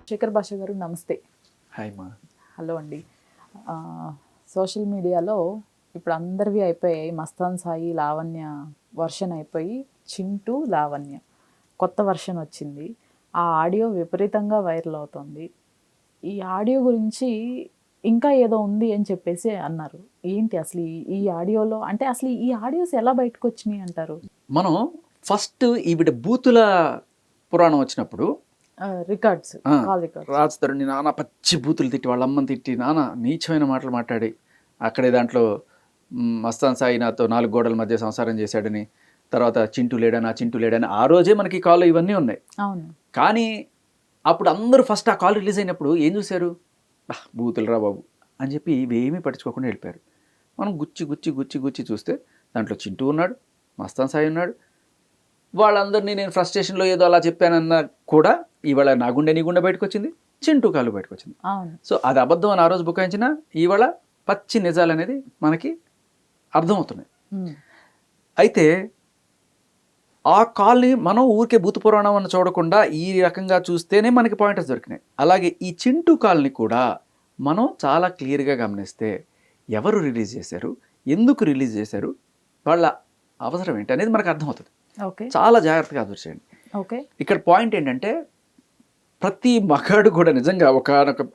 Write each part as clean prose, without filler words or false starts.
శేఖర్ భాష గారు నమస్తే. హాయ్ మా. హలో అండి. సోషల్ మీడియాలో ఇప్పుడు అందరివి అయిపోయాయి. మస్తాన్ సాయి లావణ్య వర్షన్ అయిపోయి చింటూ లావణ్య కొత్త వర్షన్ వచ్చింది. ఆ ఆడియో విపరీతంగా వైరల్ అవుతుంది. ఈ ఆడియో గురించి ఇంకా ఏదో ఉంది అని చెప్పేసి అన్నారు. ఏంటి అసలు ఈ ఆడియోలో, అంటే అసలు ఈ ఆడియోస్ ఎలా బయటకు వచ్చినాయి అంటారు? మనం ఫస్ట్ ఈవిడ బూతుల పురాణం వచ్చినప్పుడు రికార్డ్స్, కాల్ రికార్డ్స్, రాజ్ తరుణ్ని నానా పచ్చి బూతులు తిట్టి వాళ్ళ అమ్మని తిట్టి నానా నీచమైన మాటలు మాట్లాడి అక్కడే దాంట్లో మస్తాన్ సాయి నాతో 4 గోడల మధ్య సంసారం చేశాడని, తర్వాత చింటూ లేడని ఆ రోజే మనకి కాల్ ఇవన్నీ ఉన్నాయి. అవును. కానీ అప్పుడు అందరూ ఫస్ట్ ఆ కాల్ రిలీజ్ అయినప్పుడు ఏం చూశారు? బూతులు రా బాబు అని చెప్పి ఇవేమీ పట్టించుకోకుండా వెళ్ళిపోయారు. మనం గుచ్చి గుచ్చి గుచ్చి గుచ్చి చూస్తే దాంట్లో చింటూ ఉన్నాడు, మస్తాన్ సాయి ఉన్నాడు. వాళ్ళందరినీ నేను ఫ్రస్ట్రేషన్లో ఏదో అలా చెప్పానన్నా కూడా ఇవాళ నా గుండె నీ గుండె బయటకు వచ్చింది, చింటూ కాలు బయటకు వచ్చింది. సో అది అబద్ధం అని ఆ రోజు బుకాయించిన ఇవాళ పచ్చి నిజాలు అనేది మనకి అర్థమవుతున్నాయి. అయితే ఆ కాల్ని మనం ఊరికే భూత పురాణం అని చూడకుండా ఈ రకంగా చూస్తేనే మనకి పాయింటర్స్ దొరికినాయి. అలాగే ఈ చింటూ కాల్ని కూడా మనం చాలా క్లియర్గా గమనిస్తే ఎవరు రిలీజ్ చేశారు, ఎందుకు రిలీజ్ చేశారు, వాళ్ళ అవసరం ఏంటి అనేది మనకు అర్థమవుతుంది. చాలా జాగ్రత్తగా చూసేయండి. ఇక్కడ పాయింట్ ఏంటంటే ప్రతి మగాడు కూడా నిజంగా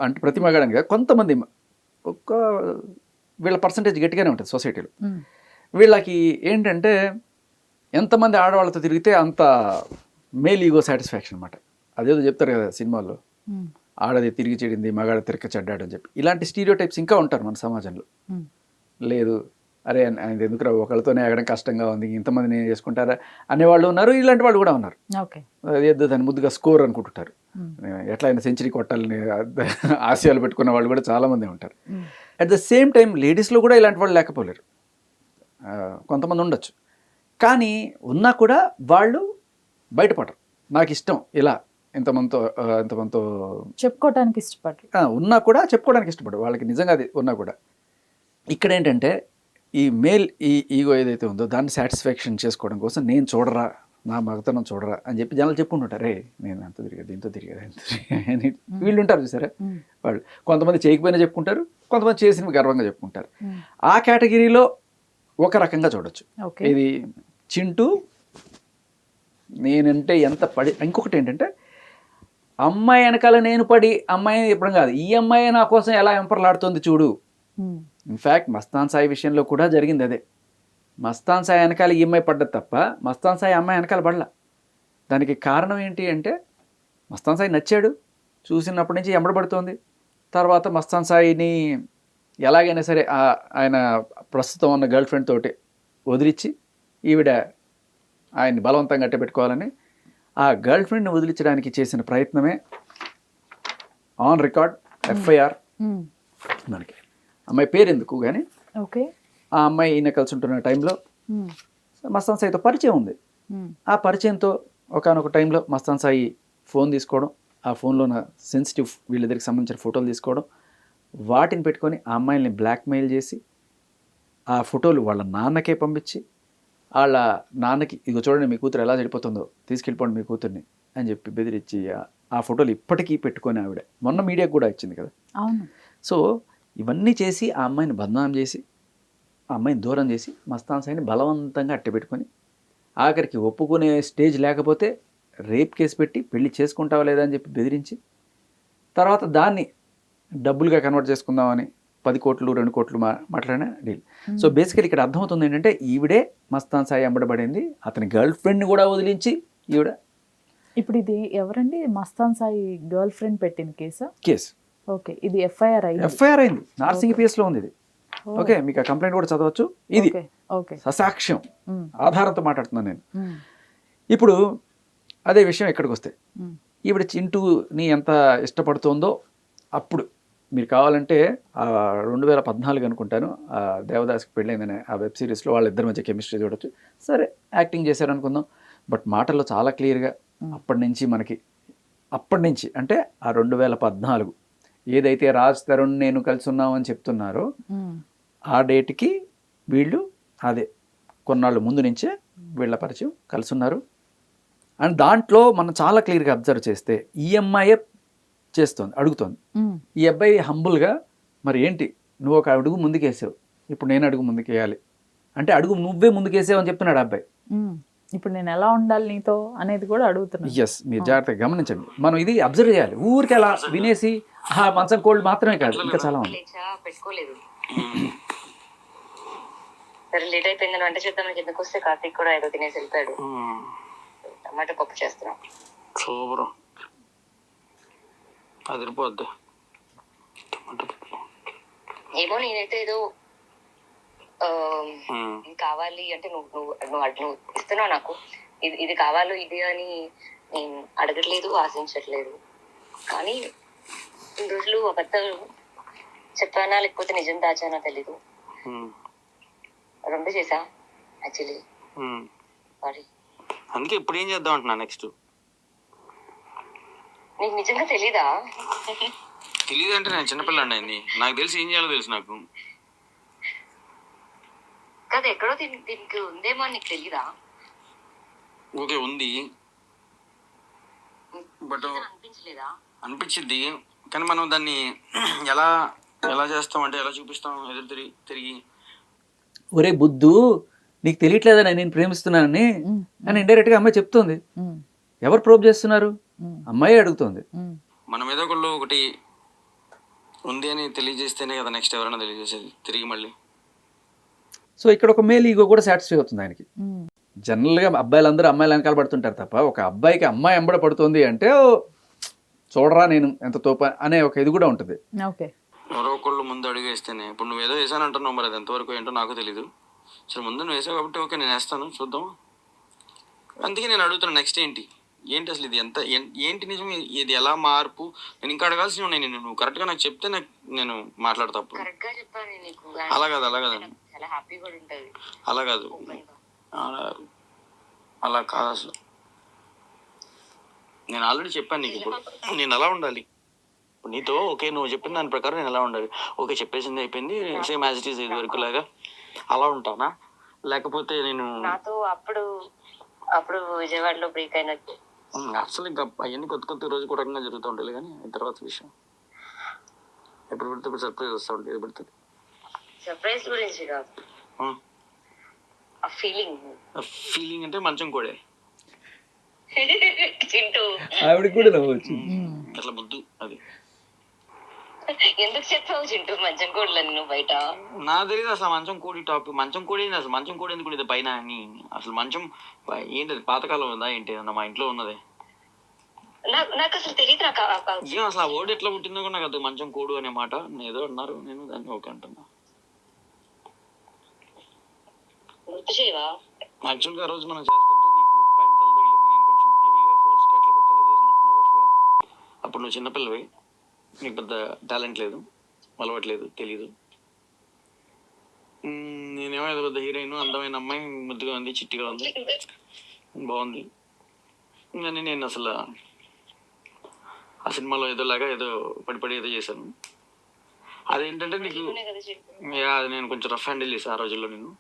అంటే ప్రతి మగాడని కాదు, కొంతమంది వీళ్ళ పర్సంటేజ్ గట్టిగానే ఉంటుంది సొసైటీలో. వీళ్ళకి ఏంటంటే ఎంతమంది ఆడవాళ్ళతో తిరిగితే అంత మేల్ ఈగో సాటిస్ఫాక్షన్ అనమాట. అదేదో చెప్తారు కదా సినిమాల్లో, ఆడది తిరిగి చెడింది మగాడ తిరగ చెడ్డాడు అని చెప్పి. ఇలాంటి స్టీరియో టైప్స్ ఇంకా ఉంటారు మన సమాజంలో. లేదు అరే ఆయన ఎందుకు ఒకళ్ళతోనే ఎగడం కష్టంగా ఉంది, ఇంతమంది నేను చేసుకుంటారా అనేవాళ్ళు ఉన్నారు, ఇలాంటి వాళ్ళు కూడా ఉన్నారు. ఏదో దాన్ని ముద్దుగా స్కోర్ అనుకుంటుంటారు, ఎట్లయినా సెంచరీ కొట్టాలని ఆశయాలు పెట్టుకున్న వాళ్ళు కూడా చాలామంది ఉంటారు. అట్ ద సేమ్ టైం లేడీస్లో కూడా ఇలాంటి వాళ్ళు లేకపోలేరు, కొంతమంది ఉండొచ్చు. కానీ ఉన్నా కూడా వాళ్ళు బయటపడరు. నాకు ఇష్టం ఇలా ఇంతమందితో చెప్పుకోవడానికి ఇష్టపడరు, ఉన్నా కూడా చెప్పుకోవడానికి ఇష్టపడరు. వాళ్ళకి నిజంగా అది ఉన్నా కూడా ఇక్కడ ఏంటంటే ఈ మేల్ ఈగో ఏదైతే ఉందో దాన్ని సాటిస్ఫాక్షన్ చేసుకోవడం కోసం నేను చూడరా, నా మగతనం చూడరా అని చెప్పి జనాలు చెప్పుకుంటుంటారు. రే నేను అంత తిరిగా దీంతో తిరిగా అని వీళ్ళు ఉంటారు చూసారా. వాళ్ళు కొంతమంది చేయకపోయినా చెప్పుకుంటారు, కొంతమంది చేసినవి గర్వంగా చెప్పుకుంటారు. ఆ కేటగిరీలో ఒక రకంగా చూడొచ్చు. ఇది చింటూ నేనంటే ఎంత పడి. ఇంకొకటి ఏంటంటే అమ్మాయి వెనకాల నేను పడి అమ్మాయిని చెప్పడం కాదు, ఈ అమ్మాయి నా కోసం ఎలా ఎంపర్లాడుతుంది చూడు. ఇన్ఫ్యాక్ట్ మస్తాన్ సాయి విషయంలో కూడా జరిగింది అదే. మస్తాన్ సాయి వెనకాల ఈ అమ్మాయి పడ్డది తప్ప మస్తాన్ సాయి అమ్మాయి వెనకాల పడలా. దానికి కారణం ఏంటి అంటే మస్తాన్ సాయి నచ్చాడు, చూసినప్పటి నుంచి ఎంబడబడుతోంది. తర్వాత మస్తాన్ సాయిని ఎలాగైనా సరే ఆయన ప్రస్తుతం ఉన్న గర్ల్ ఫ్రెండ్ తోటి వదిలించి ఈవిడ ఆయన్ని బలవంతంగా అట్టబెట్టుకోవాలని ఆ గర్ల్ ఫ్రెండ్ని వదిలించడానికి చేసిన ప్రయత్నమే ఆన్ రికార్డ్ ఎఫ్ఐఆర్. మనకి అమ్మాయి పేరు ఎందుకు కానీ ఆ అమ్మాయి ఈయన కలిసి ఉంటున్న టైంలో మస్తాన్ సాయితో పరిచయం ఉంది. ఆ పరిచయంతో ఒకనొక టైంలో మస్తాన్ సాయి ఫోన్ తీసుకోవడం, ఆ ఫోన్లో ఉన్న సెన్సిటివ్ వీళ్ళిద్దరికి సంబంధించిన ఫోటోలు తీసుకోవడం, వాటిని పెట్టుకొని ఆ అమ్మాయిల్ని బ్లాక్మెయిల్ చేసి ఆ ఫోటోలు వాళ్ళ నాన్నకే పంపించి వాళ్ళ నాన్నకి ఇదిగో చూడండి మీ కూతురు ఎలా చెడిపోతుందో, తీసుకెళ్ళిపోండి మీ కూతుర్ని అని చెప్పి బెదిరించి ఆ ఫోటోలు ఇప్పటికీ పెట్టుకొని ఆవిడ మొన్న మీడియాకు కూడా ఇచ్చింది కదా. సో ఇవన్నీ చేసి ఆ అమ్మాయిని బదనాం చేసి ఆ అమ్మాయిని దూరం చేసి మస్తాన్ సాయిని బలవంతంగా అట్టబెట్టుకొని ఆఖరికి ఒప్పుకునే స్టేజ్ లేకపోతే రేప్ కేసు పెట్టి పెళ్లి చేసుకుంటావా లేదా అని చెప్పి బెదిరించి తర్వాత దాన్ని డబ్బులుగా కన్వర్ట్ చేసుకుందామని 10 కోట్లు 2 కోట్లు మాట్లాడిన డీల్. సో బేసికలీ ఇక్కడ అర్థమవుతుంది ఏంటంటే ఈవిడే మస్తాన్ సాయి ఎంబడబడింది, అతని గర్ల్ ఫ్రెండ్ని కూడా వదిలించి ఈవిడ. ఇప్పుడు ఇది ఎవరండి మస్తాన్ సాయి గర్ల్ ఫ్రెండ్ పెట్టిన కేసు? ఓకే, ఇది ఎఫ్ఐఆర్ అయింది, నార్సింగ్ పిఎస్లో ఉంది ఇది. ఓకే, మీకు ఆ కంప్లైంట్ కూడా చదవచ్చు. ఇది ససాక్ష్యం ఆధారంతో మాట్లాడుతున్నాను నేను. ఇప్పుడు అదే విషయం ఎక్కడికి వస్తే ఈవిడ చింటూని ఎంత ఇష్టపడుతుందో అప్పుడు మీరు కావాలంటే 2014 అనుకుంటాను దేవదాస్కి పెళ్ళైందనే ఆ వెబ్ సిరీస్లో వాళ్ళిద్దరి మధ్య కెమిస్ట్రీ చూడొచ్చు. సరే యాక్టింగ్ చేశారనుకుందాం, బట్ మాటల్లో చాలా క్లియర్గా అప్పటి నుంచి అంటే ఆ 2014 ఏదైతే రాజ్ తరుణ్ నేను కలిసి ఉన్నామని చెప్తున్నారో ఆ డేట్కి వీళ్ళు అదే కొన్నాళ్ళు ముందు నుంచే వీళ్ళ పరిచయం కలిసి ఉన్నారు. అండ్ దాంట్లో మనం చాలా క్లియర్గా అబ్జర్వ్ చేస్తే ఈ అమ్మాయే చేస్తోంది, అడుగుతోంది. ఈ అబ్బాయి హంబుల్గా మరి ఏంటి నువ్వు ఒక అడుగు ముందుకేసావు, ఇప్పుడు నేను అడుగు ముందుకేయాలి అంటే అడుగు నువ్వే ముందుకేసావు అని చెప్తున్నాడు ఆ అబ్బాయి. ఇప్పుడు నేను ఎలా ఉండాలి నీతో అనేది కూడా అడుగుతున్నాను. ఎస్, మీరు జాగ్రత్తగా గమనించండి. మనం ఇది అబ్జర్వ్ చేయాలి. ఊరికి అలా వినేసి ఆ మంచం కోల్డ్ మాత్రమే కాదు, ఇంకా చాలా ఉంది. పెట్టుకోలేదు. సరే లేట్ అయిపోయిందని వంట చేద్దామని కిందకు వస్తే కార్తీక్ కూడా ఏదో తినేసి వెళ్ళిపోయాడు. టమాటా పప్పు చేస్తున్నాం. సూపర్, అదిరిపోద్ది. టమాటా పప్పు ఏమో నేనైతే ఏదో ఇది కావాలి అంటే నువ్వు ఇస్తున్నావు నాకు, ఇది కావాలో ఇది అని నేను అడగట్లేదు, ఆశించట్లేదు. కానీ ఇన్ని రోజులు అబద్ధాలు చెప్పానా లేకపోతే నిజం దాచానా తెలీదు. రెండు చేసా యాక్చువల్లీ. సారీ. అందుకే ఇప్పుడు ఏం చేద్దాం అంటున్నా నెక్స్ట్. నీకు నిజంగా తెలీదా? తెలియదు అంటే నేను చిన్నపిల్లండి అయింది, నాకు తెలిసి ఏం చేయాలో తెలుసు నాకు. కదా ఎక్కడో దీనికి ఉందేమో నీకు తెలీదా? ఓకే ఉంది, బట్ అనిపించలేదా? అనిపించింది, కానీ మనం దాన్ని ఎలా ఎలా చేస్తాం అంటే ఎలా చూపిస్తాం ఎదురు తిరిగి ఒరే బుద్ధు, నీకు తెలియట్లేదని నేను ప్రేమిస్తున్నానని అని ఇండైరెక్ట్గా అమ్మాయి చెప్తోంది. ఎవరు ప్రూవ్ చేస్తున్నారు? అమ్మాయి అడుగుతోంది. మనం ఏదో ఒకటి ఉంది అని తెలియజేస్తేనే కదా నెక్స్ట్ ఎవరైనా తెలియజేసేది తిరిగి మళ్ళీ. సో ఇక్కడ ఒక మేల్ ఈగో కూడా సాటిస్ఫై అవుతుంది ఆయనకి. జనరల్గా అబ్బాయిలందరూ అమ్మాయిలు వెనకాల పడుతుంటారు తప్ప ఒక అబ్బాయికి అమ్మాయి ఎంబడ పడుతుంది అంటే చూడరా నేను ఎంత తోప అనే ఒక ఇది కూడా ఉంటుంది. ఓకే, ఎవరో ఒకళ్ళు ముందు అడుగు వేస్తేనే. ఇప్పుడు నువ్వు ఏదో వేసాను అంటున్నావు, మరి అది ఎంతవరకు ఏంటో నాకు తెలీదు. సరే ముందు నువ్వు వేసావు కాబట్టి ఓకే నేను వేస్తాను, చూద్దాం. అందుకే నేను అడుగుతున్నాను నెక్స్ట్ ఏంటి అసలు ఇది ఎంత ఏంటి నిజం, ఇది ఎలా మార్పు. నేను ఇంకా అడగాల్సి ఉన్నాయి. నువ్వు కరెక్ట్గా నాకు చెప్తే నేను మాట్లాడతా. కరెక్ట్ గా చెప్పాను నీకు. అలా కాదు చాలా హ్యాపీ కూడా ఉంటది. అలా కాదు అలా కాదు అసలు. నేను ఆల్రెడీ చెప్పాను నీకు ఇప్పుడు నేను ఎలా ఉండాలి. ఇప్పుడు నీతో ఓకే నువ్వు చెప్పిన దాని ప్రకారం నేను ఎలా ఉండాలి. ఓకే చెప్పేసింది అయిపోయింది, సేమ్ యాజ్ ఇట్ ఈస్ ఇది వరకు లాగా అలా ఉంటానా, లేకపోతే నేను నాతో అప్పుడు విజయవాడలో బ్రేక్ అయినట్టు అసలు ఇంకా అవన్నీ కొత్త రోజు కూడా రకంగా జరుగుతూ ఉంటాయి. కానీ తర్వాత విషయం ఎప్పుడు పెడితే ఇప్పుడు సర్ప్రైజ్ వస్తూ ఉంటుంది. ఎప్పుడు పెడుతుంది సర్ప్రైజ్ గురించి కాదు, ఆ ఫీలింగ్ అంటే మంచం కూడా చింటూ ఆవిడకి కూడా నవ్వచ్చు. అట్లా బుద్ధు అది ఎందుకు చెప్పావు చింటూ మంచం కోడలని నువ్వు బయట? నాకు తెలియదు అసలు మంచం కోడి టాపిక్. మంచం కోడి ఏంటి అసలు? మంచం కోడి ఎందుకు ఇది పైన అని అసలు మంచం ఏంటి అది పాతకాలం ఉందా ఏంటి అన్న మా ఇంట్లో ఉన్నది. నాకు అసలు తెలియదు. ఏం అసలు ఆ వర్డ్ ఎట్లా పుట్టిందో కూడా నాకు అది మంచం కోడు అనే మాట ఏదో అన్నారు, నేను దాన్ని ఓకే అంటున్నా. గుర్తు చేయవా? యాక్చువల్గా ఆ రోజు మనం చేస్తుంటే నీకు పైన తల తగిలింది. నేను కొంచెం హెవీగా ఫోర్స్గా ఎట్లా పెడితే అలా చేసినట్టున్నా రఫ్గా. అప్పుడు నువ్వు చిన్నపిల్లవి, నీకు పెద్ద టాలెంట్ లేదు, అలవాట్లేదు, తెలీదు. నేనేమో ఏదో పెద్ద హీరోయిన్, అందమైన అమ్మాయి, ముద్దుగా ఉంది, చిట్టిగా ఉంది, బాగుంది. కానీ నేను అసలు ఆ సినిమాలో ఏదోలాగా ఏదో పడి ఏదో చేశాను. అదేంటంటే నీకు అది నేను కొంచెం రఫ్ హ్యాండిల్ చేశాను ఆ రోజుల్లో. నేను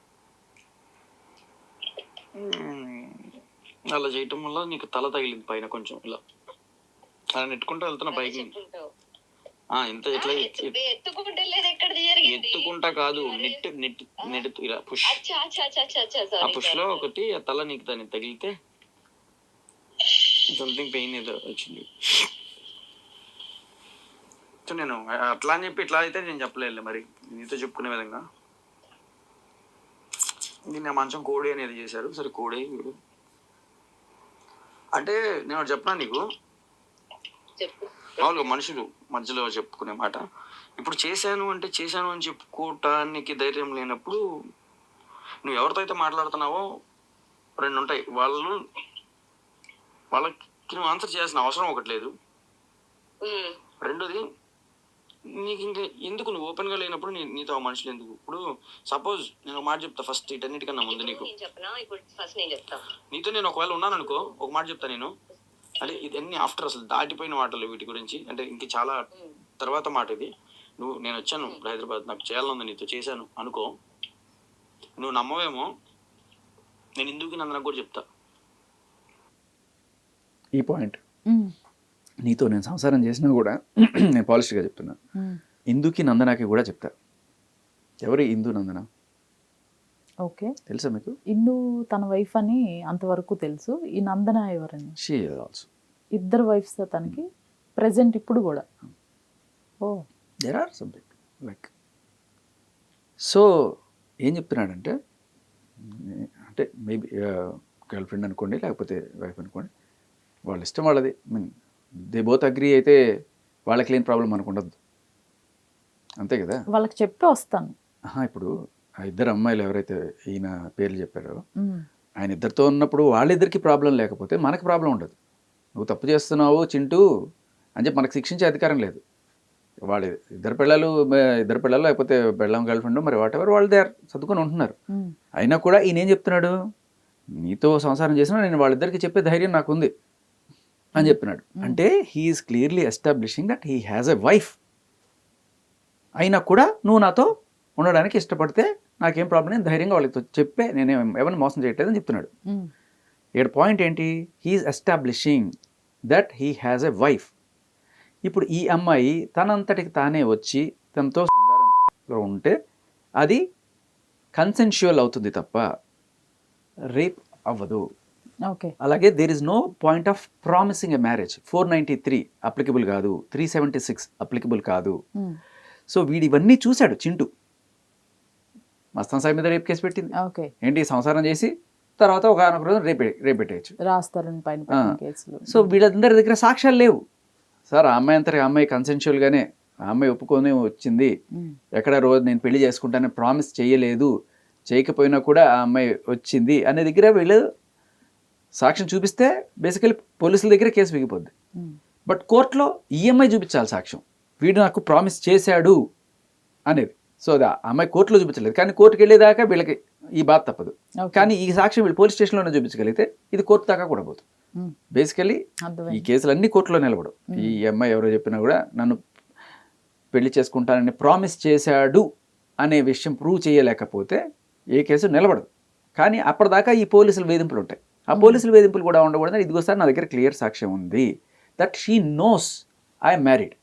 అలా చేయటం వల్ల నీకు తల తగిలింది పైన కొంచెం. ఇలా అలా నెట్టుకుంటూ వెళ్తున్నా పైకి. ఇంత ఎట్లా ఎత్తుకుంటా కాదు, నెట్టు ఇలా పుష్. ఆ పుష్ లో ఒకటి ఆ తల నీకు దాన్ని తగిలితే సంథింగ్ పెయిన్ ఏదో వచ్చింది. సో నేను అట్లా అని చెప్పి ఇట్లా అయితే నేను చెప్పలేదు మరి నీతో చెప్పుకునే విధంగా. దీన్ని మంచం కోడి అనేది చేశారు. సరే కోడి వీడు అంటే నేను చెప్పనా నీకు, మామూలుగా మనుషులు మధ్యలో చెప్పుకునే మాట. ఇప్పుడు చేశాను అని చెప్పుకోవటానికి ధైర్యం లేనప్పుడు నువ్వు ఎవరితో అయితే మాట్లాడుతున్నావో రెండు ఉంటాయి. వాళ్ళకి నువ్వు ఆన్సర్ చేయాల్సిన అవసరం ఒకటి లేదు. రెండోది నీకు ఇంకా ఎందుకు నువ్వు ఓపెన్గా లేనప్పుడు నీతో మనుషులు ఎందుకు? ఇప్పుడు సపోజ్ నేను ఒక మాట చెప్తా ఫస్ట్, ఇటన్నిటికన్నా ముందు నీకు నీతో నేను ఒకవేళ ఉన్నాను అనుకో, ఒక మాట చెప్తా నేను. అంటే ఇదన్నీ ఆఫ్టర్ అసలు దాటిపోయిన మాటలు వీటి గురించి, అంటే ఇంక చాలా తర్వాత మాట ఇది. నేను వచ్చాను హైదరాబాద్, నాకు చేయాలనుంది, నీతో చేశాను అనుకో, నువ్వు నమ్మవేమో, నేను ఎందుకు నాకు కూడా చెప్తా ఈ పాయింట్. నీతో నేను సంసారం చేసినా కూడా నేను పాలిష్గా చెప్తున్నా, ఇందుకి నందనకి కూడా చెప్తా. ఎవరు ఇందు నందన ఓకే, తెలుసా మీకు? ఇందు తన వైఫ్ అని అంతవరకు తెలుసు. ఈ నందన ఎవరని? షీ ఆల్సో ఇద్దరు వైఫ్స్ తనకి ప్రెసెంట్ ఇప్పుడు కూడా. Oh, there or something like. So ఏం చెప్తున్నాడంటే, అంటే మేబీ గర్ల్ ఫ్రెండ్ అనుకోండి, లేకపోతే వైఫ్ అనుకోండి, వాళ్ళ ఇష్టం వాళ్ళది. మీన్ దే బోత్ అగ్రీ అయితే వాళ్ళకి లేని ప్రాబ్లం మనకు ఉండదు, అంతే కదా. వాళ్ళకి చెప్పి వస్తాను. ఇప్పుడు ఆ ఇద్దరు అమ్మాయిలు ఎవరైతే ఈయన పేర్లు చెప్పారో, ఆయన ఇద్దరితో ఉన్నప్పుడు వాళ్ళిద్దరికి ప్రాబ్లం లేకపోతే మనకు ప్రాబ్లం ఉండదు. నువ్వు తప్పు చేస్తున్నావు చింటూ అని చెప్పి మనకు శిక్షించే అధికారం లేదు. వాళ్ళు ఇద్దరు పిల్లలు లేకపోతే పెళ్ళం గర్ల్ ఫ్రెండ్, మరి వాట్ ఎవర్ వాళ్ళు దే ఆర్ చదువుకొని ఉంటున్నారు. అయినా కూడా ఈయన ఏం చెప్తున్నాడు, నీతో సంసారం చేసినా నేను వాళ్ళిద్దరికి చెప్పే ధైర్యం నాకుంది అని చెప్తున్నాడు. అంటే he's clearly establishing that he has a wife. అయినా కూడా నువ్వు నాతో ఉండడానికి ఇష్టపడితే నాకేం ప్రాబ్లం, నేను ధైర్యంగా వాళ్ళతో చెప్పే, నేను ఎవరిని మోసం చేయట్లేదని చెప్తున్నాడు. ఇక్కడ పాయింట్ ఏంటి, he's establishing that he has a wife. ఇప్పుడు ఈ అమ్మాయి తనంతటికి తానే వచ్చి తనతో సంసారంలో ఉంటే అది కన్సెన్షువల్ అవుతుంది తప్ప రేప్ అవ్వదు. ఓకే, అలాగే there is no point of promising a marriage. 493 applicable కాదు, 376 అప్లికబుల్ కాదు. సో వీడు ఇవన్నీ చూశాడు చింటూ. మస్తాన్ సాయి మీద రేప్ కేసు పెట్టింది. ఓకే, ఏంటి, సంసారం చేసి తర్వాత ఒక రోజు రేప్ పెట్టేయచ్చు. రాస్తారని పైన పెట్టిన కేసులు. సో వీళ్ళందరి దగ్గర సాక్ష్యాలు లేవు. సార్ ఆ అమ్మాయి అంతటి అమ్మాయి కన్సెన్షువల్గానే ఆ అమ్మాయి ఒప్పుకొని వచ్చింది, ఎక్కడ రోజు నేను పెళ్లి చేసుకుంటానని ప్రామిస్ చేయలేదు, చేయకపోయినా కూడా ఆ అమ్మాయి వచ్చింది అనే దగ్గర వీళ్ళు సాక్ష్యం చూపిస్తే బేసికలీ పోలీసుల దగ్గర కేసు మిగిపోద్ది. బట్ కోర్టులో ఈఎంఐ చూపించాలి సాక్ష్యం, వీడు నాకు ప్రామిస్ చేశాడు అనేది. సో అది ఆ అమ్మాయి కోర్టులో చూపించలేదు, కానీ కోర్టుకు వెళ్ళేదాకా వీళ్ళకి ఈ బాధ తప్పదు. కానీ ఈ సాక్ష్యం వీళ్ళు పోలీస్ స్టేషన్లోనే చూపించగలిగితే ఇది కోర్టు దాకా కూడా పోతుంది. బేసికలీ ఈ కేసులన్నీ కోర్టులో నిలబడవు. ఈ అమ్మాయి ఎవరో చెప్పినా కూడా నన్ను పెళ్లి చేసుకుంటానని ప్రామిస్ చేశాడు అనే విషయం ప్రూవ్ చేయలేకపోతే ఏ కేసు నిలబడదు. కానీ అప్పటిదాకా ఈ పోలీసుల వేధింపులు ఉంటాయి. ఆ పోలీసుల వేధింపులు కూడా ఉండకూడదని ఇదిగోసారి నా దగ్గర క్లియర్ సాక్ష్యం ఉంది that she knows I'm married.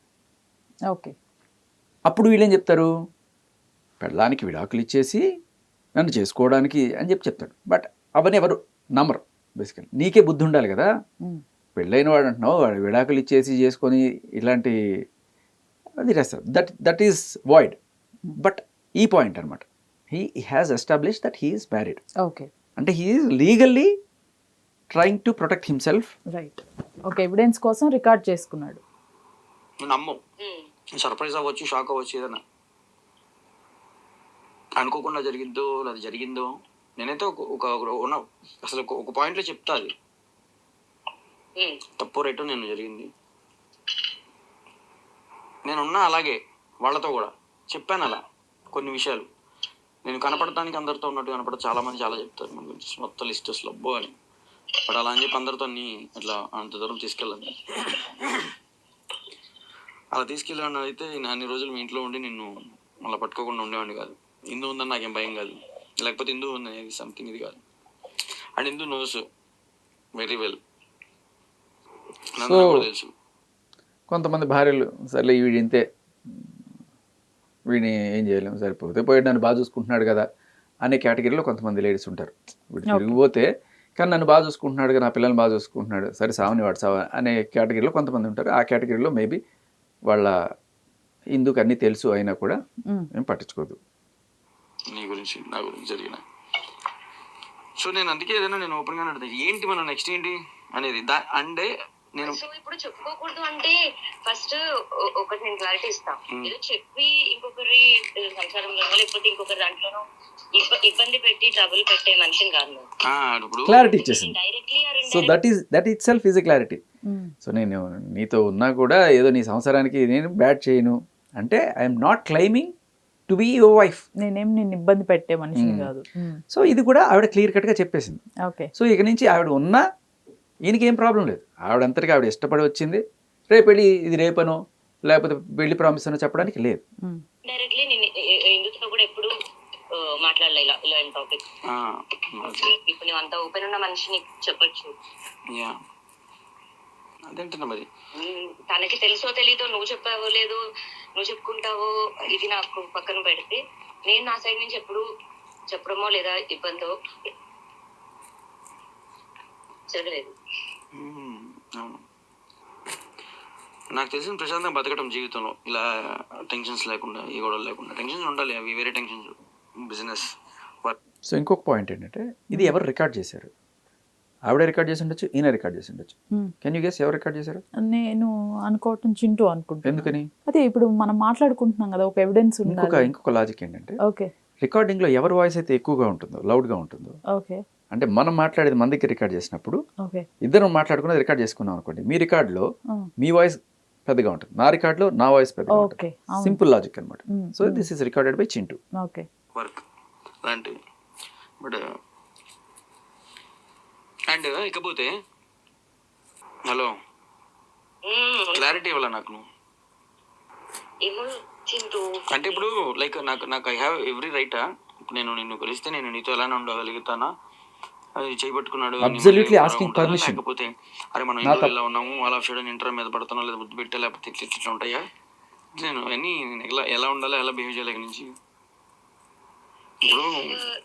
Okay, అప్పుడు వీళ్ళేం చెప్తారు, పెళ్ళానికి విడాకులు ఇచ్చేసి నన్ను చేసుకోవడానికి అని చెప్పి చెప్తాడు. బట్ అవన్నీ ఎవరు నమ్మరు. బేసికలీ నీకే బుద్ధి ఉండాలి కదా, పెళ్ళైన వాడు అంటున్నావు, వాడు విడాకులు ఇచ్చేసి చేసుకొని ఇలాంటి అది రాస్తారు. That is void. బట్ ఈ పాయింట్ అనమాట, he has establish that he is married. Okay, అంటే he is legally trying to protect himself. Right. Okay, evidence కోసం రికార్డ్ చేసుకున్నాడు. నువ్వు నమ్మవు, సర్ప్రైజ్ అవ్వచ్చు, షాక్ అవ్వచ్చు, ఏదైనా అనుకోకుండా జరిగిద్దో అది జరిగిందో. నేనైతే అసలు ఒక పాయింట్లో చెప్తా, అది తప్పు రైట్ నేను జరిగింది. నేనున్నా అలాగే వాళ్ళతో కూడా చెప్పాను అలా కొన్ని విషయాలు. నేను కనపడటానికి అందరితో ఉన్నట్టు కనపడతా, చాలా మంది చాలా చెప్తారు మన గురించి, మొత్తం లిస్ట్ లబ్బో అని. బట్ అలా అని చెప్పి అందరితో అట్లా అంత దూరం తీసుకెళ్ళాను. అలా తీసుకెళ్ళాను అయితే అన్ని రోజులు మీ ఇంట్లో ఉండి నిన్ను అలా పట్టుకోకుండా ఉండేవాడిని కాదు. హిందూ ఉందని నాకేం భయం కాదు, లేకపోతే హిందూ ఉంది అనేది సంథింగ్ ఇది కాదు. And Hindu knows very well, నాకు తెలుసు. కొంతమంది భార్యలు సర్లే వీడి ఇంతే, వీడిని ఏం చేయలేము, సరిపోతే పోయి నన్ను బాగా చూసుకుంటున్నాడు కదా అనే కేటగిరీలో కొంతమంది లేడీస్ ఉంటారు. వీడు తిరిగిపోతే కానీ నన్ను బాగా చూసుకుంటున్నాడు కదా, నా పిల్లల్ని బాగా చూసుకుంటున్నాడు, సరే సావని వాడు సావ అనే కేటగిరీలో కొంతమంది ఉంటారు. ఆ కేటగిరీలో మేబీ వాళ్ళ ఇందుకు అన్నీ తెలుసు అయినా కూడా మేము పట్టించుకోదు నీ గురించి నా గురించి జరిగిన. సో నేను అందుకే ఏదైనా నేను ఓపెన్గా అడుగుతాను, ఏంటి మనం నెక్స్ట్ ఏంటి అనేది. అంటే నేను సో ఇప్పుడు చెప్పుకోకూడదు అంటే ఫస్ట్ ఒకటి నేను క్లారిటీ ఇస్తాను. ఏదో చెప్పి ఇంకొకరి సంసారంలో లేకపోతే ఇంకొకరి దాంట్లోనో ఇబ్బంది పెట్టి ట్రబుల్ పెట్టే మనిషిని కాదు నేను. క్లారిటీ ఇచ్చేసింది. Directly so that it self is a clarity. So నేను నీతో ఉన్నా కూడా ఏదో నీ సంసారానికి నేను బ్యాడ్ చేయను అంటే I'm not claiming to be your wife. నేనేం నిన్ను ఇబ్బంది పెట్టే మనిషిని కాదు. సో ఇది కూడా ఆవిడ క్లియర్ కట్గా చెప్పేసింది. ఓకే, సో ఇక నుంచి ఆవిడ ఉన్నా ఈయనకి ఏం ప్రాబ్లం లేదు. ఆవిడంతటికి ఆవిడ ఇష్టపడి వచ్చింది, రేపు వెళ్ళి ఇది రేపనో లేకపోతే పెళ్లి ప్రామిస్ అనో చెప్పడానికి లేదు. డైరెక్ట్లీ నేను ఎందుతో కూడా ఎప్పుడు మాట్లాడలే ఇలాంటి టాపిక్. ఇప్పుడు నువ్వు అంత ఓపెన్ ఉన్న మనిషిని చెప్పొచ్చు. అదేంటన్నా మరి తనకి తెలుసో తెలీదో, నువ్వు చెప్పావో లేదో, నువ్వు చెప్పుకుంటావో, ఇది నాకు పక్కన పెడితే నేను నా సైడ్ నుంచి ఎప్పుడు చెప్పడమో లేదా ఇబ్బందో జరగలేదు. అవును, నాకు తెలిసిన ప్రశాంతంగా బతకడం జీవితంలో, ఇలా టెన్షన్స్ లేకుండా, ఏ గొడవలు లేకుండా. టెన్షన్స్ ఉండాలి, అవి వేరే టెన్షన్స్, బిజినెస్ వర్క్. సో ఇంకొక పాయింట్ ఏంటంటే ఇది ఎవరు రికార్డ్ చేశారు? ఆవిడే రికార్డ్ చేసి ఉండొచ్చు, ఈయన రికార్డ్ చేసి ఉండొచ్చు. కెన్ యూ గెస్ ఎవరు రికార్డ్ చేశారు? నేను అనుకోవటం చింటూ అనుకుంటున్నాను. ఎందుకని? అదే ఇప్పుడు మనం మాట్లాడుకుంటున్నాం కదా, ఒక ఎవిడెన్స్ ఉండాలి. ఇంకొక లాజిక్ ఏంటంటే ఓకే, రికార్డింగ్ లో ఎవరి వాయిస్ అయితే ఎక్కువగా ఉంటుందో, లౌడ్ గా ఉంటుందో, ఓకే, అంటే మనం మాట్లాడేది మన దగ్గర రికార్డ్ చేసినప్పుడు ఓకే, ఇద్దరం మాట్లాడుకున్నది రికార్డ్ చేసుకున్నాం అనుకోండి, మీ రికార్డులో మీ వాయిస్ పెద్దగా ఉంటుంది, నా రికార్డులో నా వాయిస్ పెద్దగా ఉంటుంది. ఓకే, సింపుల్ లాజిక్ అనమాట. So this is recorded by Chintu. Okay, work అలాంటివి. బట్ అండ్ ఇకపోతే హలో క్లారిటీ ఇవ్వాలా నాకు నువ్వు? ఏమో చింటూ, అంటే ఇప్పుడు లైక్ నాకు ఐ హ్యావ్ ఎవ్రీ రైటా? ఇప్పుడు నేను నిన్ను కలిస్తే నేను నీతో ఎలానే ఉండగలుగుతానా? అది చేయబట్టుకున్నాడు Absolutely asking permission. లేకపోతే అరే మనం ఇంట్లో ఇలా ఉన్నాము, అలా చేయడం ఇంటర్ మీద పడుతున్నా, లేదా బుద్ధి పెట్టా, లేకపోతే ఇట్లా ఉంటాయా? నేను అన్నీ ఎలా ఉండాలి, ఎలా బిహేవ్ చేయాలి ఇక్కడి నుంచి.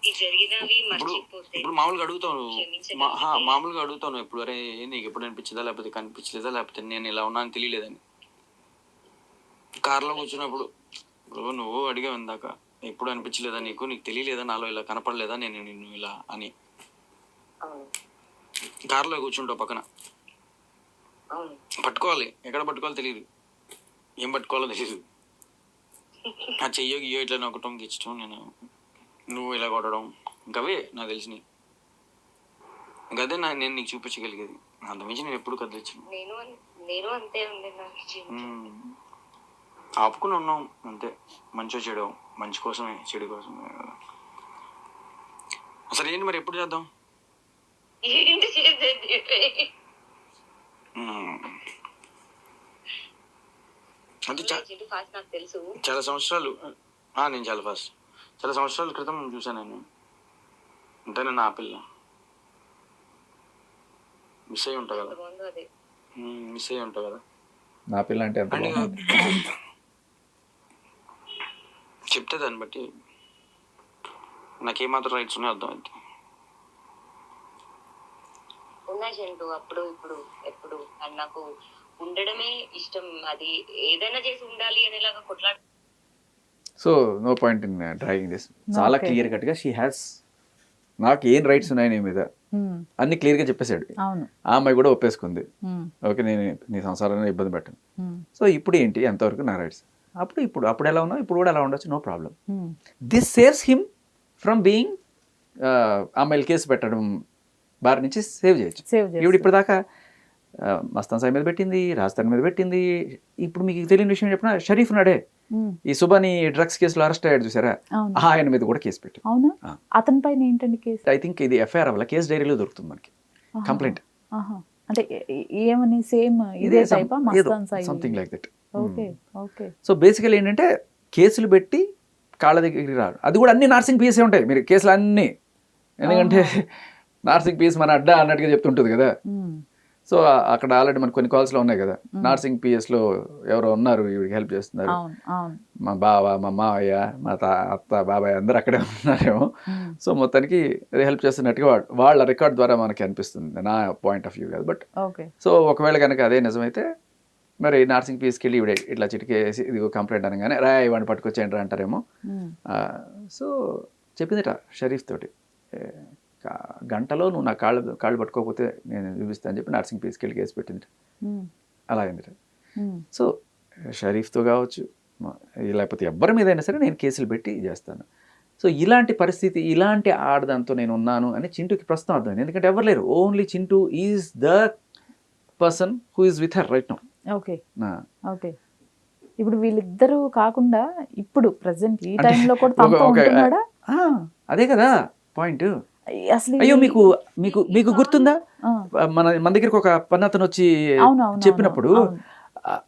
ఈ జరిగినవి మర్చిపోతే ఇప్పుడు మామూలుగా అడుగుతాను, మామూలుగా అడుగుతాను ఎప్పుడు, అరే నీకు ఎప్పుడు అనిపించదా, లేకపోతే కనిపించలేదా, లేకపోతే నేను ఇలా ఉన్నా అని తెలియలేదని. కార్లో కూర్చున్నప్పుడు ఇప్పుడు నువ్వు అడిగావు ఇందాక, ఎప్పుడు అనిపించలేదా నీకు తెలియలేదా, నాలో ఇలా కనపడలేదా నేను నిన్ను ఇలా అని. కార్లో కూర్చుంటావు పక్కన, పట్టుకోవాలి, ఎక్కడ పట్టుకోవాలో తెలియదు, ఏం పట్టుకోవాలో తెలియదు. ఆ చెయ్యో గియ్యో ఇట్లా నొక్కటం, గిచ్చటం, నువ్వు ఇలా కొట్టడం, ఇంకవే నాకు తెలిసినవి. ఇంకదే నేను నీకు చూపించగలిగేది. అంతమించి నేను ఎప్పుడు కదిలించను. నేను అంతే ఆపుకుని ఉన్నాం అంతే. మంచో చెడు, మంచి కోసమే, చెడు కోసమే. అసలు ఏంటి మరి, ఎప్పుడు చేద్దాం? ఏంటి చేసేది? అంటే నాకు తెలుసు చాలా సంవత్సరాలు, నేను చాలా సంవత్సరాల క్రితం చూసాను నేను. అంతేనా నా పిల్ల మిస్ అయ్యి ఉంటావు కదా, మిస్ అయ్యి ఉంటావు కదా. నా పిల్ల అంటే చెప్తే దాన్ని బట్టి నాకేమాత్రం రైట్స్ ఉన్నాయో అర్థం అవుతుంది. ఉన్నాయి చింటూ, అప్పుడు ఇప్పుడు ఎప్పుడు నాకు ఉండడమే ఇష్టం. అది ఏదైనా చేసి ఉండాలి అనేలాగా కొట్లాడు. So no point in dragging this. చాలా క్లియర్ కట్ గా షీ హ్యాస్, నాకు ఏం రైట్స్ ఉన్నాయి నీ మీద అన్ని క్లియర్ గా చెప్పేశాడు. ఆ అమ్మాయి కూడా ఒప్పేసుకుంది, ఓకే నేను నీ సంసారాన్ని ఇబ్బంది పెట్టను. సో ఇప్పుడు ఏంటి, ఎంతవరకు నా రైట్స్, అప్పుడు ఎలా ఉన్నావు, ఇప్పుడు కూడా ఎలా ఉండొచ్చు, no problem. This saves him from being, అమ్మాయిలు కేసు పెట్టడం బారి నుంచి సేవ్ చేయొచ్చు. ఇప్పుడు ఇప్పటిదాకా మస్తాన్ సాయి మీద పెట్టింది, రాజస్థాన్ మీద పెట్టింది. ఇప్పుడు మీకు తెలియని విషయం చెప్పిన షరీఫ్ నాడే ఈ సుబాని డ్రగ్స్ కేసులో అరెస్ట్ అయ్యాడు చూసారా, ఆయన మీద కూడా కేసు పెట్టారు. అవునా? అతని పైన ఏంటండి కేసు? ఐ థింక్ ఇది ఎఫ్ఐఆర్ అవ్వాలి, కేసు డైరీలో దొరుకుతుంది మనకి కంప్లైంట్. అంటే ఏమని, సేమ్ ఇదే టైపా Mastan Sai? Something like that. Okay, okay. So basically ఏంటంటే కేసులు పెట్టి కాళ్ళ దగ్గరికి రాడు, అది కూడా అన్ని నార్సింగ్ పిఎస్ఏ ఉంటాయి మీరు కేసులు అన్నీ. ఎందుకంటే నార్సింగ్ పిఎస్ మన అడ్డా అన్నట్టుగా చెప్తుంటుంది కదా. సో అక్కడ ఆల్రెడీ మనకు కొన్ని కాల్స్లో ఉన్నాయి కదా, నార్సింగ్ పిఎస్లో ఎవరో ఉన్నారు ఇవిడికి హెల్ప్ చేస్తున్నారు, మా బావ, మా మావయ్య, మా అత్త, బాబాయ్ అందరు అక్కడే ఉన్నారేమో. సో మొత్తానికి హెల్ప్ చేస్తున్నట్టుగా వాళ్ళ రికార్డ్ ద్వారా మనకి అనిపిస్తుంది, నా పాయింట్ ఆఫ్ వ్యూ కాదు. బట్ సో ఒకవేళ కనుక అదే నిజమైతే మరి నార్సింగ్ పిఎస్కి వెళ్ళి ఇవిడే ఇట్లా చిటికేసి ఇది కంప్లైంట్ అనగానే రా ఇవన్నీ పట్టుకొచ్చేయండి అంటారేమో. సో చెప్పిందిట షరీఫ్ తోటి, గంటలో నువ్వు నా కాళ్ళు పట్టుకోకపోతే నేను చూపిస్తా అని చెప్పి నార్సింగ్ పిఎస్కి వెళ్ళి కేసు పెట్టింది. అలా అయిందిట. సో షరీఫ్తో కావచ్చు, లేకపోతే ఎవరి మీదైనా సరే నేను కేసులు పెట్టి చేస్తాను. సో ఇలాంటి పరిస్థితి, ఇలాంటి ఆడదాంతో నేను ఉన్నాను అని చింటూకి ప్రస్తుతం అర్థమైంది. ఎందుకంటే ఎవరు లేరు, only Chintu is the person who is with her right now. Okay, okay. ఇప్పుడు వీళ్ళిద్దరూ కాకుండా ఇప్పుడు ప్రెసెంట్ ఈ టైంలో కూడా తనతో ఉంటున్నాడా? అదే కదా పాయింట్. అసలు అయ్యో మీకు గుర్తుందా, మన దగ్గరికి ఒక పన్నతను వచ్చి చెప్పినప్పుడు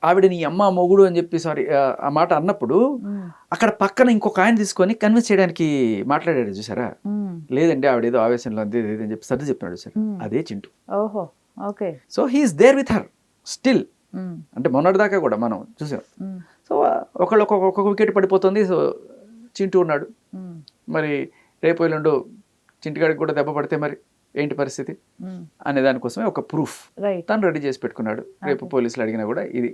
ఆవిడ నీ అమ్మ మొగుడు అని చెప్పి సారీ ఆ మాట అన్నప్పుడు అక్కడ పక్కన ఇంకొక ఆయన తీసుకొని కన్విన్స్ చేయడానికి మాట్లాడాడు చూసారా. లేదండి ఆవిడ ఏదో ఆవేశంలో అని చెప్పి సర్ది చెప్పినాడు సార్, అదే చింటూ. ఓహో, okay. So he is there with her still um, అంటే మొన్నటిదాకా కూడా మనం చూసాం. ఉమ్, సో ఒకళ్ళు ఒక్కొక్క వికెట్ పడిపోతుంది. సో చింటూ ఉన్నాడు, ఉమ్, మరి రేపు ఎల్లుండు చింటిగాడికి కూడా దెబ్బ పడితే మరి ఏంటి పరిస్థితి ఉమ్, అనే దానికోసమే ఒక ప్రూఫ్ రైట్. తను రెడీ చేసి పెట్టుకున్నాడు. రేపు Okay. పోలీసులు అడిగినా కూడా ఇది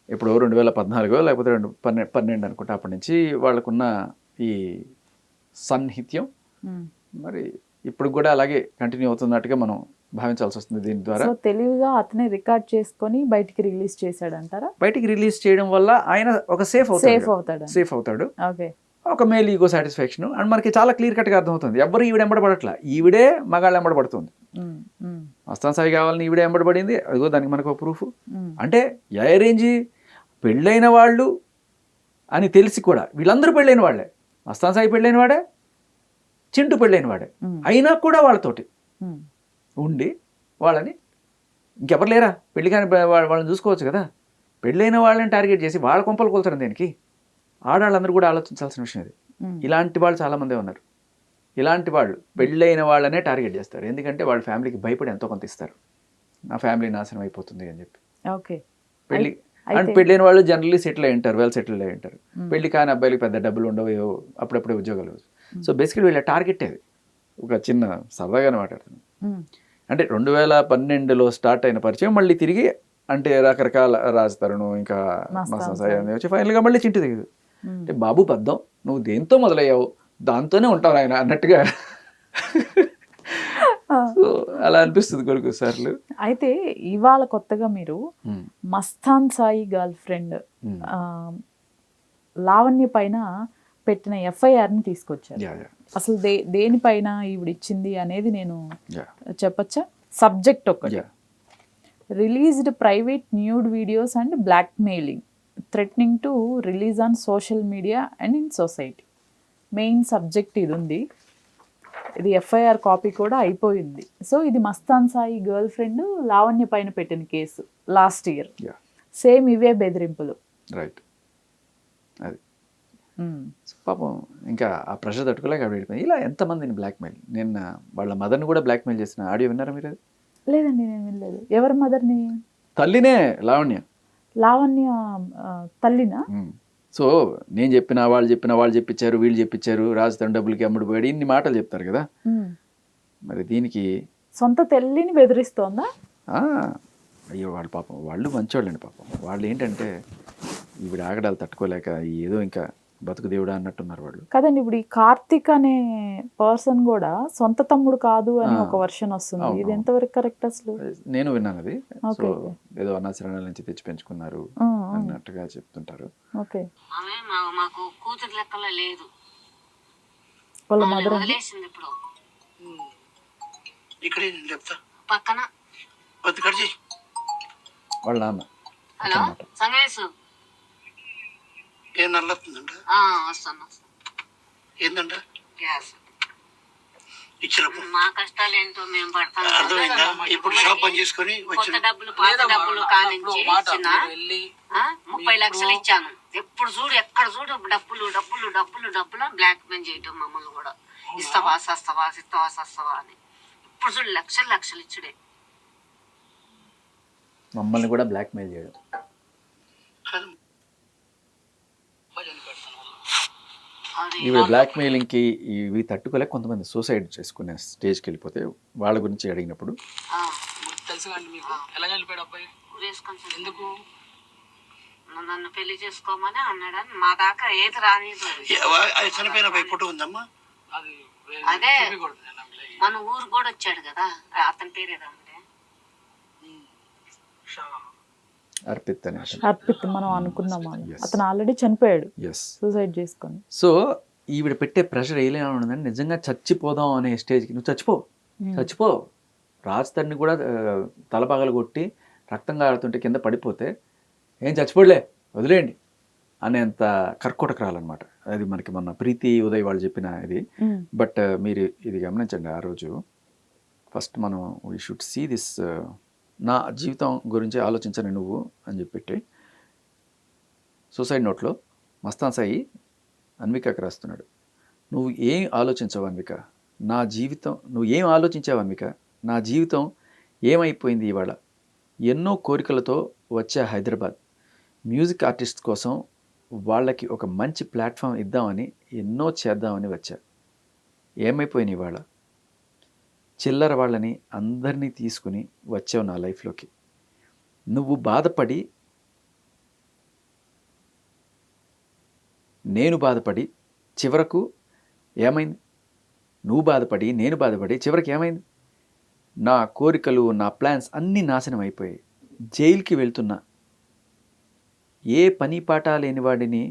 ఇప్పుడు 2014 లేకపోతే 2012 అనుకుంటా, అప్పటి నుంచి వాళ్ళకున్న ఈ సన్నిహిత్యం ఉమ్. మరి ఇప్పుడు కూడా అలాగే కంటిన్యూ అవుతున్నట్టుగా మనం భావించాల్సి వస్తుంది. దీని ద్వారా సో తెలివిగా అతనే రికార్డ్ చేసుకొని బయటికి రిలీజ్ చేశాడంటారా? బయటికి రిలీజ్ చేయడం వల్ల ఆయన ఒక సేఫ్ సేఫ్ అవుతాడు, అవుతాడు. సేఫ్ అవుతాడు. ఓకే. ఒక మేల్ ఈగో సాటిస్ఫాక్షన్. అండ్ మనకి చాలా క్లియర్ కట్గా అర్థమవుతుంది, ఎవరు ఈవిడ ఎంబడబడట్లా, ఈవిడే మగాళ్ళు ఎంబడబడుతుంది. ఉమ్, ఉమ్, మస్తాన్ సాయి కావాలని ఈవిడే ఎంబడబడింది. అదిగో దానికి మనకు ఒక ప్రూఫ్. ఉమ్, అంటే ఏ రేంజ్ పెళ్ళైన వాళ్ళు అని తెలిసి కూడా వీళ్ళందరూ పెళ్ళైన వాళ్ళే. మస్తాన్ సాయి పెళ్ళైన వాడే, చింటూ పెళ్ళైన వాడే, ఉమ్, అయినా కూడా వాళ్ళతోటి ఉమ్, ఉండి వాళ్ళని ఇంకెవరు లేరా పెళ్లి కానీ వాళ్ళని చూసుకోవచ్చు కదా. పెళ్ళైన వాళ్ళని టార్గెట్ చేసి వాళ్ళ కొంపలు కొలుతారు దేనికి? ఆడవాళ్ళందరూ కూడా ఆలోచించాల్సిన విషయం ఇది. ఉమ్. ఇలాంటి వాళ్ళు చాలామందే ఉన్నారు. ఇలాంటి వాళ్ళు పెళ్ళైన వాళ్ళనే టార్గెట్ చేస్తారు. ఎందుకంటే వాళ్ళ ఫ్యామిలీకి భయపడి ఎంతో కొంత ఇస్తారు, నా ఫ్యామిలీ నాశనం అయిపోతుంది అని చెప్పి. ఓకే. పెళ్ళి అయితే- అండ్ పెళ్ళైన వాళ్ళు జనరల్లీ సెటిల్ అయి ఉంటారు, వెల్ సెటిల్ అయి ఉంటారు. Hmm. పెళ్లి కాని అబ్బాయిలకి పెద్ద డబ్బులు ఉండవు, ఏవో అప్పుడప్పుడే ఉద్యోగాలు. సో బేసికలీ వీళ్ళ టార్గెట్ అది. ఒక చిన్న సరదాగానే మాట్లాడుతున్నాను. ఉమ్, అంటే 2012లో స్టార్ట్ అయిన పరిచయం మళ్ళీ తిరిగి అంటే రకరకాల రాజ్ తరుణ్ ఇంకా మస్తాన్ సాయి అని వచ్చి ఫైనల్గా మళ్ళీ చింటి దిగదు. ఉమ్. అంటే బాబు బద్దం, నువ్వు దేంతో మొదలయ్యావు దాంతోనే ఉంటావు ఆయన అన్నట్టుగా. సో అలా అనిపిస్తుంది కొడుకు సార్లు. అయితే ఇవాళ కొత్తగా మీరు మస్తాన్ సాయి గర్ల్ ఫ్రెండ్ లావణ్య పైన పెట్టిన ఎఫ్ఐఆర్ని తీసుకొచ్చారు. అసలు దేనిపైన ఈవిడ ఇచ్చింది అనేది నేను చెప్పచ్చా? సబ్జెక్ట్ ఒకటి, released private nude videos and blackmailing threatening to release on social media and in society. Main subject ఇది ఉంది. ఇది ఎఫ్ఐఆర్ కాపీ కూడా అయిపోయింది. సో ఇది మస్తాన్ సాయి గర్ల్ ఫ్రెండ్ లావణ్య పైన పెట్టిన కేసు లాస్ట్ ఇయర్. సేమ్ ఇవే బెదిరింపులు. రైట్. అది పాపం ఇంకా ఆ ప్రెషర్ తట్టుకోలేక ఆవిడ వెళ్ళిపోయింది. ఇలా ఎంతమందిని బ్లాక్మెయిల్. నిన్న వాళ్ళ మదర్ని కూడా బ్లాక్మెయిల్ చేసిన ఆడియో విన్నారా మీరు? అది లేదండి, నేను వినలేదు. ఎవరి మదర్ని? తల్లినే, లావణ్య. లావణ్య తల్లినా? సో నేను చెప్పిన వాళ్ళు చెప్పించారు, వీళ్ళు చెప్పించారు, రాజు తన డబ్బులకి అమ్ముడు పోయాడు, ఇన్ని మాటలు చెప్తారు కదా. మరి దీనికి సొంత తల్లిని బెదిరిస్తోందా? అయ్యో వాళ్ళు పాపం, వాళ్ళు మంచోళ్ళండి పాపం. వాళ్ళు ఏంటంటే ఈవిడ ఆగడాలు తట్టుకోలేక ఏదో ఇంకా బతుకు దేవుడా అన్నట్టున్నారు వాళ్ళు. కదండి, ఇప్పుడు ఈ కార్తిక్ అనే పర్సన్ కూడా సొంత తమ్ముడు కాదు అని ఒక వర్షన్ వస్తుంది. ఇది ఎంతవరకు కరెక్ట్ అసలు? నేను విన్నాను అది. సో ఏదో అనాచరణల నుంచి తెచ్చి పెంచుకున్నారు అన్నట్టుగా చెప్తుంటారు. ఓకే. మాకు కూతురు లెక్కలో లేదు, వాళ్ళ మదర్ వదిలేసింది. ఇప్పుడు ఇక్కడ చెప్తా పక్కన వాళ్ళ నాన్న. హలో సంగేశ్, ఏం నల్లతుందంట? వస్తాను. ఏందంట? గ్యాస్ ఇచ్చినప్పుడు మా కష్టాలు ఏంటో మేము పడతాం. అర్థమైందా? ఇప్పుడు షాప్ బంద్ చేసుకుని కొత్త వచ్చిన డబ్బులు పాత డబ్బులు కానించి ఇచ్చిన 30 లక్షలు ఇచ్చాను. ఎప్పుడు చూడు ఎక్కడ చూడు డబ్బులు డబ్బులు డబ్బులు డబ్బులు బ్లాక్ మెయిల్ చేయటం మమ్మల్ని కూడా. ఇస్తావా సస్తావా ఇస్తావా సస్తావా అని ఇప్పుడు చూడు లక్షలు లక్షలు ఇచ్చుడే. మమ్మల్ని కూడా బ్లాక్మెయిల్ చేయడం. ఇవి బ్లాక్మెయిలింగ్కి ఇవి తట్టుకోలేక కొంతమంది సూసైడ్ చేసుకునే స్టేజ్కి వెళ్ళిపోతే వాళ్ళ గురించి అడిగినప్పుడు తెలుసు కానీ మీకు ఎలా చనిపోయాడు అబ్బాయి? ఎందుకు నన్ను పెళ్లి చేసుకోమని అన్నాడని మా దాకా ఏది రాలేదు. చనిపోయిన అబ్బాయి ఫోటో ఉందమ్మా? అదే మన ఊరు కూడా వచ్చాడు కదా, అతని పేరు ఏదంటే అర్పిత్ అని. అర్పిత్ మనం అనుకున్నాము. అతను ఆల్రెడీ చనిపోయాడు సూసైడ్ చేసుకొని. సో ఈవిడ పెట్టే ప్రెషర్ ఏలా ఉండదండి, నిజంగా చచ్చిపోదాం అనే స్టేజ్కి. నువ్వు చచ్చిపో రాజ్ తరుణ్ని కూడా తలపగలు కొట్టి రక్తం కారుతుంటే కింద పడిపోతే ఏం చచ్చిపోలే వదిలేయండి అనేంత కర్కోటకరాలన్నమాట. అది మనకి మొన్న ప్రీతి ఉదయ్ వాళ్ళు చెప్పిన ఇది. బట్ మీరు ఇది గమనించండి, ఆ రోజు ఫస్ట్ మనం వీ షుడ్ సీ దిస్. నా జీవితం గురించి ఆలోచించని నువ్వు అని చెప్పి సూసైడ్ నోట్లో మస్తాన్ సాయి అన్వికకి రాస్తున్నాడు. నువ్వు ఏం ఆలోచించావు అన్విక, నా జీవితం నువ్వు ఏం ఆలోచించావు అన్విక, నా జీవితం ఏమైపోయింది ఇవాళ, ఎన్నో కోరికలతో వచ్చే హైదరాబాద్ మ్యూజిక్ ఆర్టిస్ట్ కోసం వాళ్ళకి ఒక మంచి ప్లాట్ఫామ్ ఇద్దామని ఎన్నో చేద్దామని వచ్చా. ఏమైపోయినాయి వాళ్ళ చిల్లర వాళ్ళని అందరినీ తీసుకుని వచ్చావు నా లైఫ్లోకి. నువ్వు బాధపడి నేను బాధపడి చివరకు ఏమైంది? నువ్వు బాధపడి నేను బాధపడి చివరికి ఏమైంది? నా కోరికలు నా ప్లాన్స్ అన్నీ నాశనం అయిపోయాయి. జైలుకి వెళ్తున్నా. ఏ పని పాట లేనివాడిని,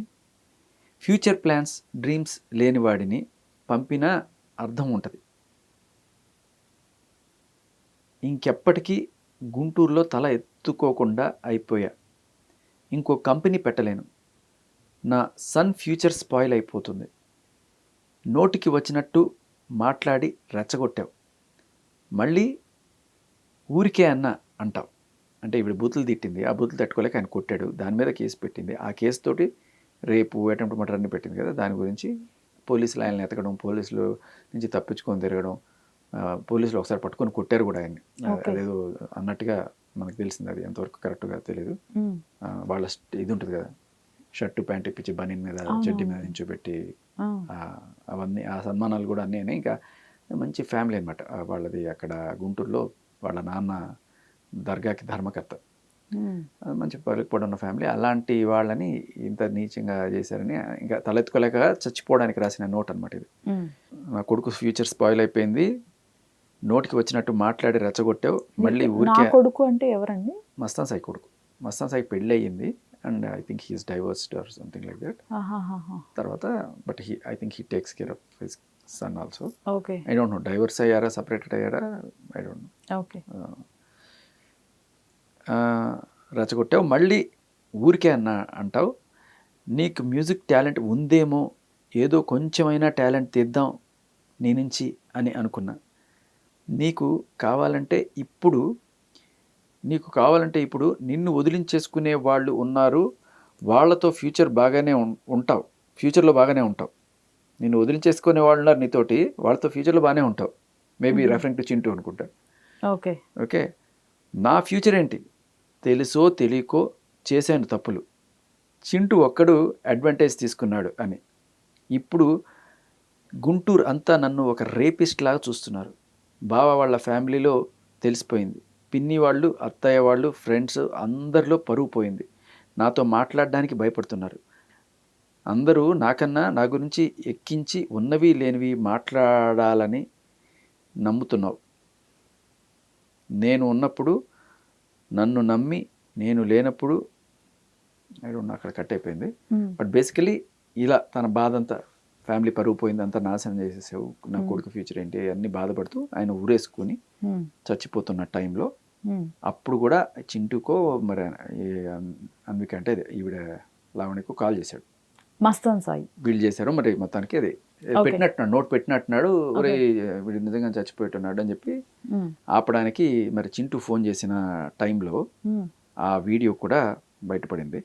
ఫ్యూచర్ ప్లాన్స్ డ్రీమ్స్ లేనివాడిని పంపినా అర్థం ఉంటుంది. ఇంకెప్పటికీ గుంటూరులో తల ఎత్తుకోకుండా అయిపోయా. ఇంకో కంపెనీ పెట్టలేను. నా సన్ ఫ్యూచర్ స్పాయిల్ అయిపోతుంది. నోటికి వచ్చినట్టు మాట్లాడి రెచ్చగొట్టావు. మళ్ళీ ఊరికే అన్న అంటావు. అంటే ఇప్పుడు బూతులు తిట్టింది, ఆ బూతులు తట్టుకోలేక ఆయన కొట్టాడు, దాని మీద కేసు పెట్టింది. ఆ కేసుతోటి రేపు అటెంప్ట్ మర్డర్ అన్ని పెట్టింది కదా. దాని గురించి పోలీసులు ఆయన్ని ఎతకడం, పోలీసులు నుంచి తప్పించుకొని తిరగడం, పోలీసులు ఒకసారి పట్టుకొని కొట్టారు కూడా ఆయన్ని. అదేదో అన్నట్టుగా మనకు తెలిసింది. అది ఎంతవరకు కరెక్ట్గా తెలియదు. వాళ్ళ ఇది ఉంటుంది కదా, షర్టు ప్యాంట్ ఇప్పించి బనీన్ మీద చెడ్డి మీద నించోబెట్టి అవన్నీ ఆ సన్మానాలు కూడా అన్నీ. ఇంకా మంచి ఫ్యామిలీ అనమాట వాళ్ళది. అక్కడ గుంటూరులో వాళ్ళ నాన్న దర్గాకి ధర్మకర్త. మంచి పలుకుపడి ఉన్న ఫ్యామిలీ. అలాంటి వాళ్ళని ఇంత నీచంగా చేశారని ఇంకా తలెత్తుకోలేక చచ్చిపోవడానికి రాసిన నోట్ అనమాట ఇది. నా కొడుకు ఫ్యూచర్ స్పాయిల్ అయిపోయింది, నోటికి వచ్చినట్టు మాట్లాడి రెచ్చగొట్టావు. మళ్ళీ ఊరికే. కొడుకు అంటే ఎవరండి? మస్తాన్ సాయి కొడుకు. మస్తాన్ సాయి పెళ్ళి అయ్యింది and I think he is divorced or something like that. తర్వాత but I think he takes care of his son also. Okay. I don't know divorce అయ్యారా, సపరేటెడ్ అయ్యారా, ఐ డోంట్ నో. ఓకే. రెచ్చగొట్టావు. మళ్ళీ ఊరికే అంటావు. నీకు మ్యూజిక్ టాలెంట్ ఉందేమో, ఏదో కొంచెమైనా టాలెంట్ తెద్దాం నీ నుంచి అని అనుకున్నా. నీకు కావాలంటే ఇప్పుడు నిన్ను వదిలించేసుకునే వాళ్ళు ఉన్నారు. వాళ్ళతో ఫ్యూచర్ బాగానే ఉంటావు, ఫ్యూచర్లో బాగానే ఉంటావు. నిన్ను వదిలించేసుకునే వాళ్ళు ఉన్నారు నీతోటి, వాళ్ళతో ఫ్యూచర్లో బాగానే ఉంటావు. మేబీ రెఫరింగ్ టు చింటూ అనుకుంటా. ఓకే. ఓకే. నా ఫ్యూచర్ ఏంటి? తెలుసో తెలియకో చేశాను తప్పులు. చింటూ ఒక్కడు అడ్వాంటేజ్ తీసుకున్నాడు అని. ఇప్పుడు గుంటూరు అంతా నన్ను ఒక రేపిస్ట్ లాగా చూస్తున్నారు. బావ వాళ్ళ ఫ్యామిలీలో తెలిసిపోయింది. పిన్ని వాళ్ళు, అత్తయ్య వాళ్ళు, ఫ్రెండ్స్ అందరిలో పరువు పోయింది. నాతో మాట్లాడడానికి భయపడుతున్నారు. అందరూ నాకన్నా నా గురించి ఎక్కించి ఉన్నవి లేనివి మాట్లాడాలని నమ్ముతున్నావు. నేను ఉన్నప్పుడు నన్ను నమ్మి, నేను లేనప్పుడు అక్కడ కట్ అయిపోయింది. బట్ బేసికలీ ఇలా తన బాధ అంతా, ఫ్యామిలీ పరువు పోయింది, అంతా నాశనం చేసేసావు, నా కొడుకు ఫ్యూచర్ ఏంటి అన్నీ బాధపడుతూ ఆయన ఊరేసుకుని చచ్చిపోతున్న టైంలో అప్పుడు కూడా చింటూకో మరి అన్విక అంటే ఈవిడ లావణ్యకు కాల్ చేశాడు. మస్తాన్ సాయి వీళ్ళు చేశారు. మరి మొత్తానికి అది పెట్టినట్టున్నాడు, నోట్ పెట్టినట్టున్నాడు. ఒరే వీడు నిజంగా చచ్చిపోతున్నాడు అని చెప్పి ఆపడానికి మరి చింటూ ఫోన్ చేసిన టైంలో ఆ వీడియో కూడా బయటపడింది.